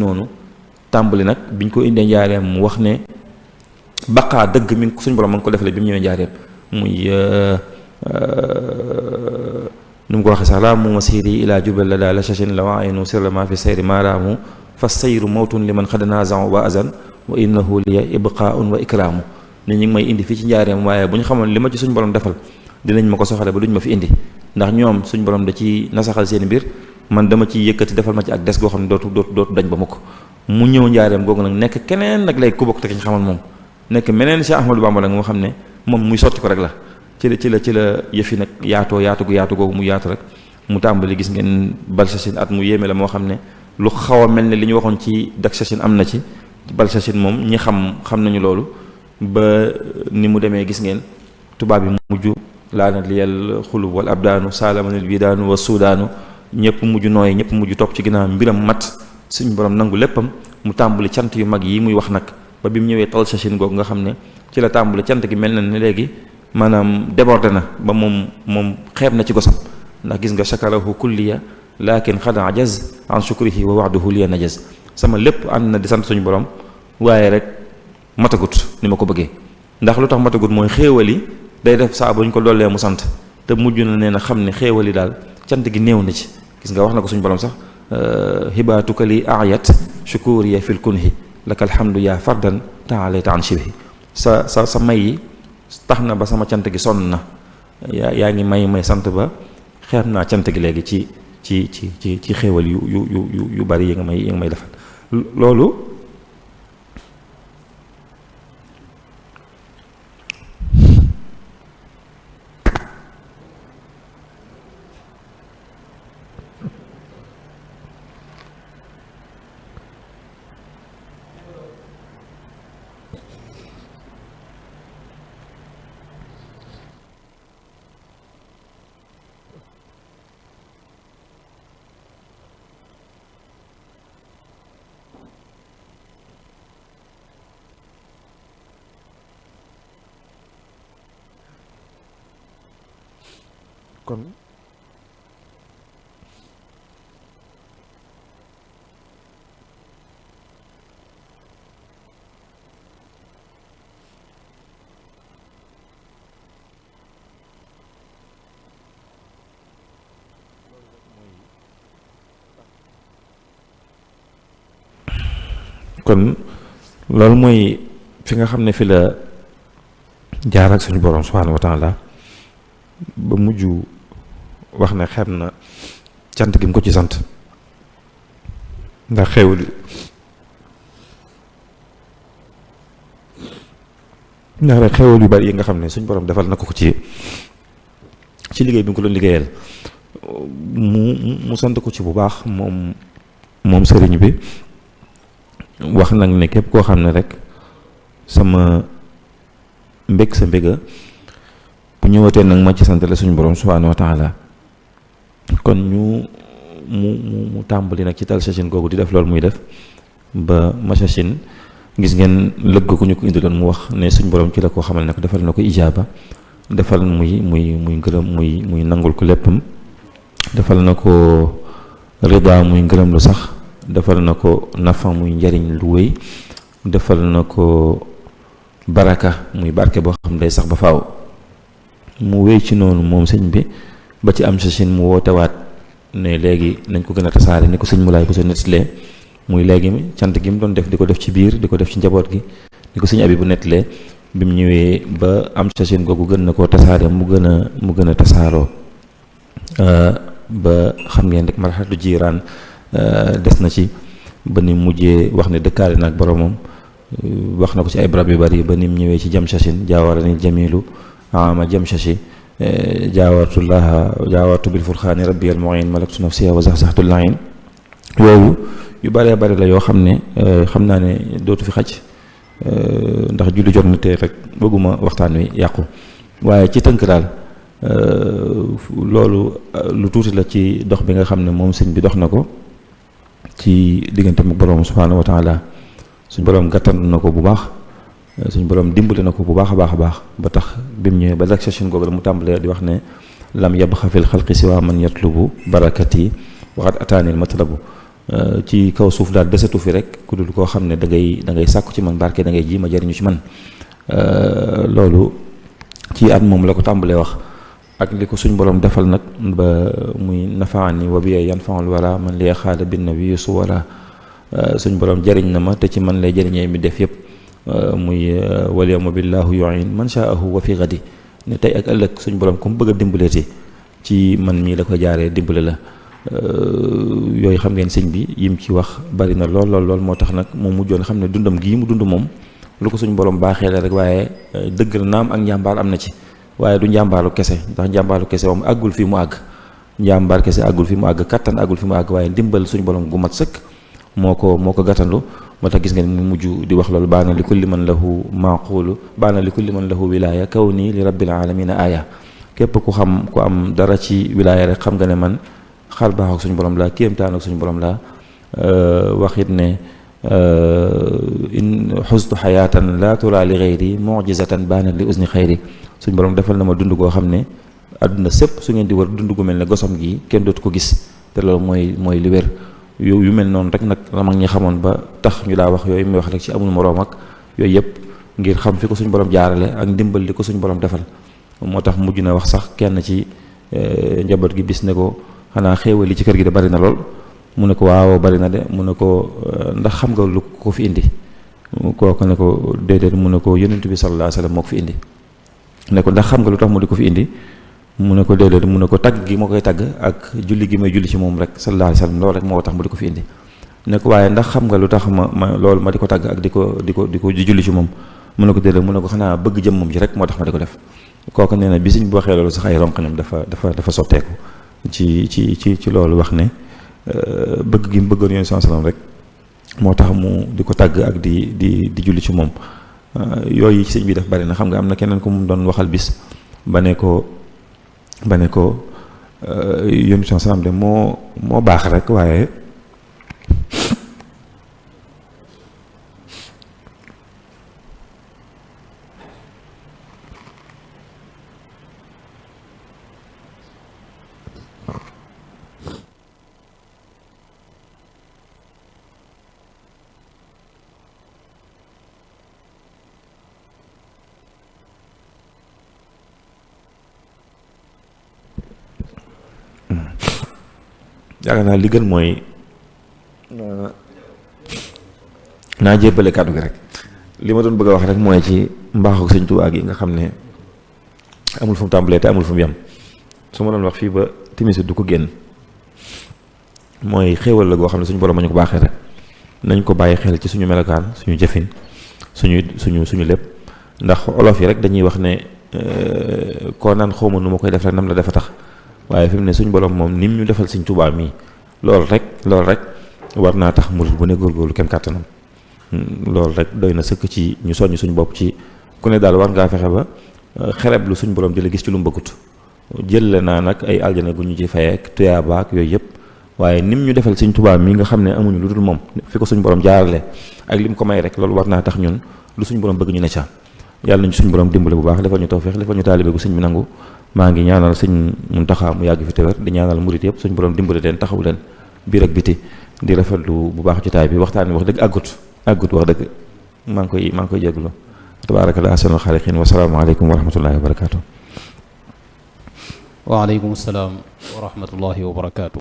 noonu tàmbali nag biñ ko indee njaareem mu wax ne baqaa dëgg mi ngi suñu borom ma ngi ko defalee bi mu ñëwee njaareem muy nu mu ko waxee sax laa mu masiri ila jubal la daal la chachin la waaynu sirla ma fi sayri maaraamu fa sayru mawtun li man xadanazan wa azan wa innahu liya ibqaun wa ikraamu ne ñu ngi may indi fii ci njaareem waaye bu ñu xamoon li ma ci suñu borom defal dinañ ma ko soxale ba duñ ma fi indi ndax ñoom suñu borom da ci nasaxal seen mbir man dama ci yëkkati defal ma ci ak des goo xam ne dootu dañ ba mukk mu ñëw njaareem googu nag nekk keneen nag léegi ku bokk te ki ñu xamal moom nekk meneen Cheikh Ahmadou Bamba nag moo xam ne moom muy sotti ko rek la ci la yëfi nag yaatu googu mu yaatu rek mu tàmbali gis ngeen Balsachine at mu yéeme la moo xam ne lu xaw a mel ne li ñu waxoon ci Daksachine am na ci Balsachine moom ñi xam nañu loolu ba ni mu demee gis ngeen tubaab yi mujj laana liyal xulub wal abdaanu saalamanil bidaanu wa suudaanu ñëpp mujj nooy ñëpp mujj topp ci ginnaaw mbiram mat suñu borom nangu léppam mu tàmbali cant yu mag yi muy wax nag ba bi mu ñëwee Talsachine googu nga xam ne ci la tàmbali cant gi mel na ne léegi maanaam débordé na ba moom xeeb na ci gosam ndax gis nga shakarahu kulliya lakin xad ajaz an shukrihi wa waxduhu liya najaz sama lépp ànd na di sant suñu borom waaye rek matagut ni ma ko bëggee ndax lu tax matagut mooy xéewali day def saa bu ñu ko doolee mu sant te mujj na nee na xam ne xéewali daal cant gi néew na ci gis nga wax na ko suñu borom sax hibaatuka li ayat shukuriya fil kunhi laka alhamdu yaa fardan taalayta an shibhi sa may yi tax na ba sama cant gi sonn na yaa ngi may sant ba xeeb naa cant gi léegi ci xéewal yu bari yi nga may defal loolu kon loolu mooy fi nga xam ne fi la jaar ak suñu borom subhanahu wa taala ba mujj wax ne xeeb na cant gi mu ko ci sant ndax xéewal yu bari yi nga xam ne suñ borom defal na ko ci liggéey bi mu ko doon liggéeyal mu sant ko ci bu baax moom sëriñ bi wax nag ne képp koo xam ne rek sama mbég sa mbéga bu ñëwatee nag ma ci sant la suñu borom subhanahu wa taala kon mu tàmbali nag ci Talsachine googu di def loolu muy def ba Machachine gis ngeen lëgg ku ñu ko indi doon mu wax ne suñu borom ci la koo xamal ne ko defal na ko ijaaba defal muy ngërëm muy nangul ko léppam defal na ko rida muy ngërëm lu sax defal na ko nafa muy njariñ lu wéy defal na ko baraka muy barke boo xam day sax ba faaw mu wéy ci noonu moom sëñ bi ba ci am Chachine mu wootewaat ne léegi nañ ko gën a tasaare ni ko sëñ Moulay bu sa nettalee muy léegi cant gi mu doon def di ko def ci biir di ko def ci njaboot gi ni ko sëñ abi bu nettalee bi mu ñëwee ba am Chachine googu gën na koo tasaare mu gën a tasaaroo ba xam ngeen rek marxatu jiiraan des na ci ba ni mujjee wax ne dëkkaale nag boromam wax na ko ci ay barab yu bari ba ni mu ñëwee ci jam Chachine jaawarani jamilu ama jam Chachi jaawartu bil furxaani rabbi al muin malaktu nafsiya wa zaxzaxtu lain yooyu yu bëree bëri la yoo xam ne xam naa ne dootu fi xaj ndax julli jot na te rek bëgguma waxtaan wi yàqu waaye ci tënk daal loolu lu tuuti la ci dox bi nga xam ne moom sëñ bi dox na ko ci diggante mu borom subhaanahu wa taala suñ borom gàttan na ko bu baax suñ borom dimbali na ko bu baax a baax ba tax bi mu ñëwee ba Talsachine googu la mu tàmbalee di wax ne lam yabxa fil xalqi siwa man yatlubu barakati waxat ataanil matlabu ci kaw suuf daal desatu fi rek ku dul koo xam ne da ngay sàkku ci man barke da ngay ji ma jariñu ci man loolu ci at moom la ko tàmbalee wax ak li ko suñ borom defal nag ba muy nafaani wa bi yanfaul wara man li xaada bin nabi su wara suñ borom jariñ na ma te ci man lay jariñee mi def yëpp muy wal yawma billahu yu'in man sha'ahu wa fi ghadi ne tey ak ëllëg suñ borom ku mu bëgg a dimbaleeti ci man mii la ko jaaree dimbale la yooyu xam ngeen sëñ bi yim ci wax bari na lool moo tax nag moom mujjoon xam ne dundam gii mu dund moom lu ko suñ borom baaxee la rek waaye dëgg la naam ak njàmbaar am na ci waaye du njàmbaaru kese ndax njàmbaaru kese moom àggul fi mu àgg njàmbaar kese àggul fi mu àgg kattan àggul fi mu àgg waaye ndimbal suñ borom gu mat sëkk moo ko gàttandu moo tax gis ngeen mu mujj di wax loolu baana li kulli man lahu maqulu baana li kulli man lahu wilaya kaw nii li rabbil alamina aya képp ku xam ku am dara ci wilaya rek xam nga ne man xar baax ak suñu borom la kéemtaan ak suñu borom la waxit ne in xustu xayaatan la tura li xayri mujizatan baana li usni xayri suñu borom defal na ma dund goo xam ne àdduna sépp su ngeen di wër dund gu mel ne gosom gi kenn dootu ko gis te loolu mooy li wér yu mel noonu rek nag la mag ñi xamoon ba tax ñu daa wax yooyu muy wax rek ci amul moroom ak yooyu yëpp ngir xam fi ko suñu borom jaarale ak ndimbal li ko suñu borom defal moo tax mujj na wax sax kenn ci njaboot gi bis ne ko xanaa xéewal li ci kër gi de bari na lool mu ne ko waaw bari na de mu ne ko ndax xam nga lu ko fi indi kooku ne ko déedéet mu ne ko yonent bi sallallahu alayhi wasallam moo ko fi indi ne ko ndax xam nga lu tax mu di ko fi indi mu ne ko déedéet mu ne ko tagg gi moo koy tagg ak julli gi may julli ci moom rek sallallahu alayhi wasallam loolu rek moo tax mu di ko fi indi ne ko waaye ndax xam nga lu tax ma loolu ma di ko tagg ak di ko julli ci moom mu ne ko déedéet mu ne ko xanaa bëgg jëm moom ji rek moo tax ma di ko def kooku nee na bi suñ bu waxee loolu sax ay ronqañam dafa sotteeku ci loolu wax ne bëgg gi mu bëggoon yoon sallam rek moo tax mu di ko tàgg ak di julli ci moom yooyu ci sëñ bi def bari na xam nga am na keneen ku mu doon waxal bis ba ne ko yoon sallam de moo baax rek waaye yaakaar naa li gën mooy naa jébbale kàddu gi rek li ma doon bëgg a wax rek mooy ci mbaaxu Sëñ Tuubaa gi nga xam ne amul fu mu tàmbalee te amul fu mu yem su ma doon wax fii ba timis du ko génn mooy xéewal la goo xam ne suñu borom ma ñu ko baaxee rek nañ ko bàyyi xel ci suñu melokaan suñu jëfin suñu lépp ndax olof yi rek dañuy wax ne koo naan xawma nu ma koy def rek nam la defa tax waaye fi mu ne suñ borom moom nim ñu defal Sëñ Tuubaa mii loolu rek war naa tax murid bu ne góorgóorlu kem kàttanam loolu rek doy na sëkk ci ñu soññ suñ bopp ci ku ne daal war ngaa fexe ba xereb lu suñ borom di la gis ci lu mu bëggut jël naa nag ay aljana gu ñu ci fayeek tuyaabaak yooyu yëpp waaye nim ñu defal Sëñ Tuubaa mii nga xam ne amuñu lu dul moom fi ko suñ borom jaarale ak lim ko may rek loolu war naa tax ñun lu suñ borom bëgg ñu ne ca yàlla nañu suñ borom dimbale bu baax defal ñu tawfeex defal ñu taalibe gu sëñ bi nangu maa ngi ñaanal sëñ Muntaxa mu yàgg fi te wér di ñaanal murit yëpp suñ borom dimbale leen taxaw leen biir ak biti di rafetlu bu baax jotaay bi waxtaan bi wax dëgg àggut wax dëgg maa ngi koy jégalu tabaarakallah ahsanul xaaliqiin wa salaamu aleykum wa rahmatullahi wa barakaatu. wa aleykum salaam wa rahmatullahi wa barakaatu.